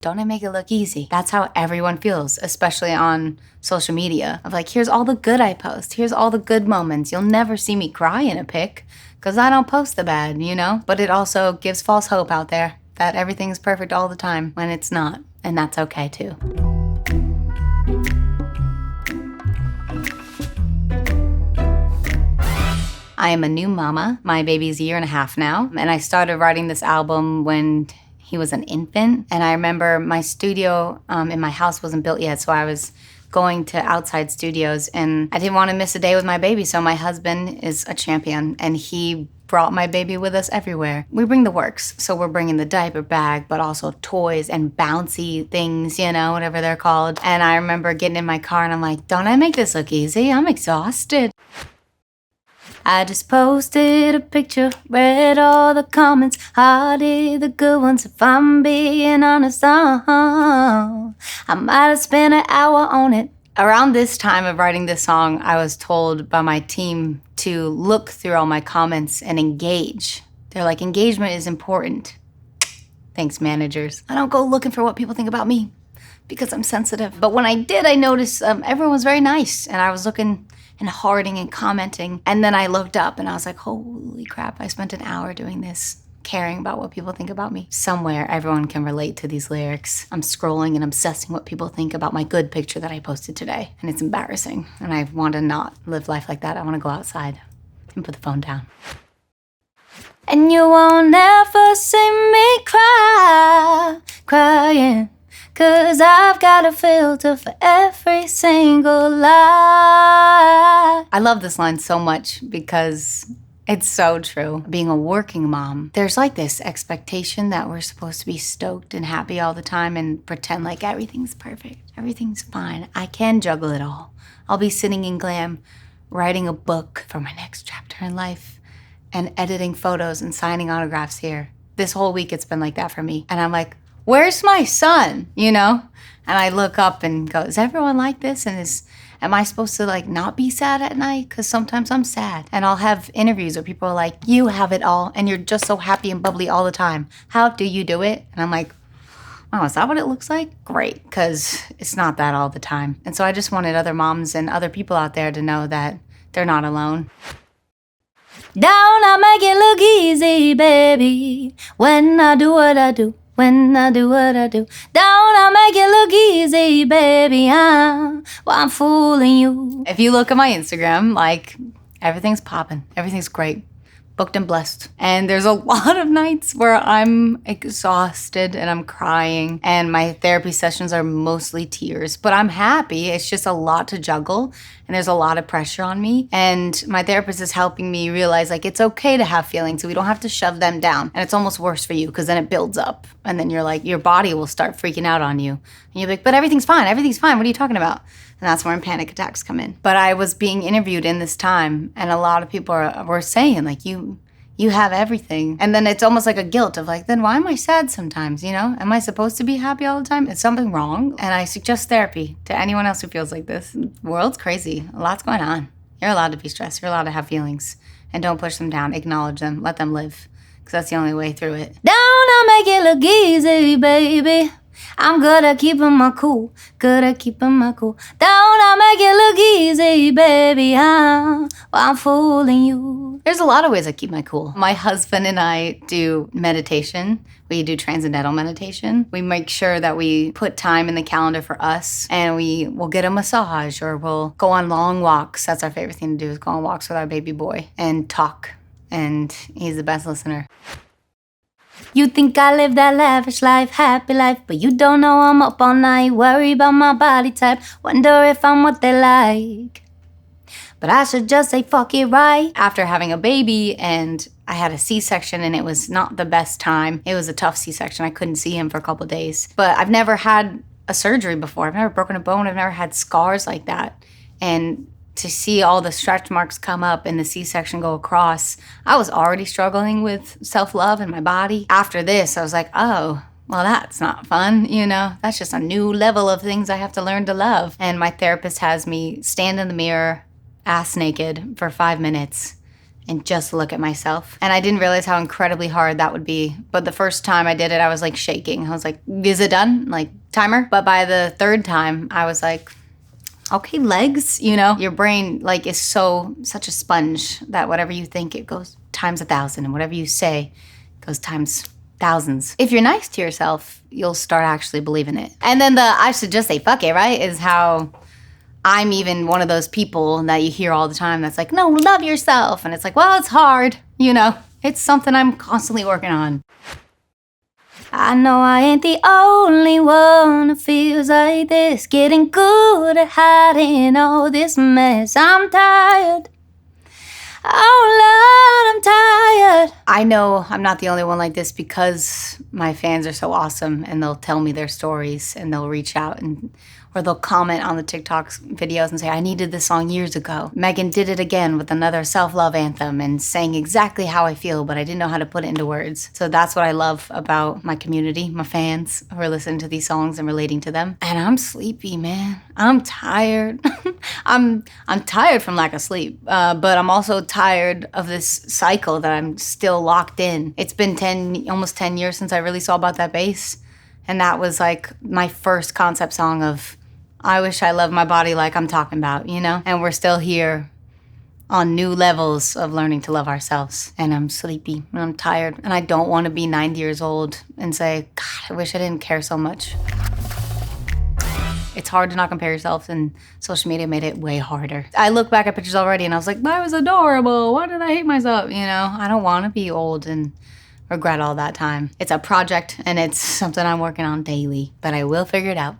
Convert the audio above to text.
Don't I make it look easy? That's how everyone feels, especially on social media. Of like, here's all the good I post. Here's all the good moments. You'll never see me cry in a pic because I don't post the bad, you know? But it also gives false hope out there that everything's perfect all the time when it's not. And that's okay too. I am a new mama. My baby's a year and a half now. And I started writing this album when he was an infant. And I remember my studio in my house wasn't built yet, so I was going to outside studios and I didn't want to miss a day with my baby. So my husband is a champion and he brought my baby with us everywhere. We bring the works. So we're bringing the diaper bag, but also toys and bouncy things, you know, whatever they're called. And I remember getting in my car and I'm like, don't I make this look easy? I'm exhausted. I just posted a picture, read all the comments, hearted the good ones if I'm being honest. I might have spent an hour on it. Around this time of writing this song, I was told by my team to look through all my comments and engage. They're like, engagement is important. Thanks, managers. I don't go looking for what people think about me because I'm sensitive. But when I did, I noticed everyone was very nice and I was looking and hearting and commenting. And then I looked up and I was like, holy crap, I spent an hour doing this, caring about what people think about me. Somewhere everyone can relate to these lyrics. I'm scrolling and obsessing what people think about my good picture that I posted today. And it's embarrassing. And I want to not live life like that. I want to go outside and put the phone down. And you won't ever see me crying. 'Cause I've got a filter for every single lie. I love this line so much because it's so true. Being a working mom, there's like this expectation that we're supposed to be stoked and happy all the time and pretend like everything's perfect. Everything's fine. I can juggle it all. I'll be sitting in glam, writing a book for my next chapter in life and editing photos and signing autographs here. This whole week it's been like that for me. And I'm like, where's my son, you know? And I look up and go, is everyone like this? And am I supposed to like not be sad at night? Because sometimes I'm sad. And I'll have interviews where people are like, you have it all and you're just so happy and bubbly all the time. How do you do it? And I'm like, oh, is that what it looks like? Great, because it's not that all the time. And so I just wanted other moms and other people out there to know that they're not alone. Don't I make it look easy, baby, when I do what I do. When I do what I do, don't I make it look easy, baby? I'm fooling you. If you look at my Instagram, like, everything's popping. Everything's great. Booked and blessed. And there's a lot of nights where I'm exhausted and I'm crying and my therapy sessions are mostly tears, but I'm happy. It's just a lot to juggle and there's a lot of pressure on me. And my therapist is helping me realize like it's okay to have feelings so we don't have to shove them down. And it's almost worse for you because then it builds up and then you're like, your body will start freaking out on you. And you're like, but everything's fine. Everything's fine. What are you talking about? And that's when panic attacks come in. But I was being interviewed in this time, and a lot of people were saying, like, you have everything. And then it's almost like a guilt of like, then why am I sad sometimes, you know? Am I supposed to be happy all the time? Is something wrong? And I suggest therapy to anyone else who feels like this. The world's crazy. A lot's going on. You're allowed to be stressed. You're allowed to have feelings. And don't push them down. Acknowledge them. Let them live. Because that's the only way through it. Don't I make it look easy, baby? I'm good at keeping my cool, good at keeping my cool. Don't I make it look easy, baby? I'm fooling you. There's a lot of ways I keep my cool. My husband and I do meditation. We do transcendental meditation. We make sure that we put time in the calendar for us and we will get a massage or we'll go on long walks. That's our favorite thing to do is go on walks with our baby boy and talk. And he's the best listener. You think I live that lavish life, happy life, but you don't know I'm up all night, worry about my body type, wonder if I'm what they like. But I should just say fuck it right. After having a baby and I had a C-section and it was not the best time. It was a tough C-section. I couldn't see him for a couple days. But I've never had a surgery before. I've never broken a bone. I've never had scars like that. And to see all the stretch marks come up and the C-section go across, I was already struggling with self-love in my body. After this, I was like, oh, well, that's not fun, you know? That's just a new level of things I have to learn to love. And my therapist has me stand in the mirror, ass naked, for 5 minutes and just look at myself. And I didn't realize how incredibly hard that would be. But the first time I did it, I was like shaking. I was like, is it done? Like, timer? But by the third time, I was like, okay, legs, you know? Your brain like is such a sponge that whatever you think, it goes times 1,000, and whatever you say goes times thousands. If you're nice to yourself, you'll start actually believing it. And then I should just say fuck it, right? Is how I'm even one of those people that you hear all the time that's like, no, love yourself. And it's like, well, it's hard, you know? It's something I'm constantly working on. I know I ain't the only one who feels like this, getting good at hiding all this mess. I'm tired. Oh, Lord, I'm tired. I know I'm not the only one like this because my fans are so awesome, and they'll tell me their stories, and they'll reach out or they'll comment on the TikTok videos and say, I needed this song years ago. Meghan did it again with another self-love anthem and saying exactly how I feel, but I didn't know how to put it into words. So that's what I love about my community, my fans who are listening to these songs and relating to them. And I'm sleepy, man. I'm tired. I'm tired from lack of sleep, but I'm also tired of this cycle that I'm still locked in. It's been almost 10 years since I really saw About That Bass. And that was like my first concept song of, I wish I loved my body like I'm talking about, you know? And we're still here on new levels of learning to love ourselves. And I'm sleepy and I'm tired. And I don't want to be 90 years old and say, God, I wish I didn't care so much. It's hard to not compare yourself, and social media made it way harder. I look back at pictures already and I was like, that was adorable. Why did I hate myself? You know, I don't want to be old and regret all that time. It's a project and it's something I'm working on daily, but I will figure it out.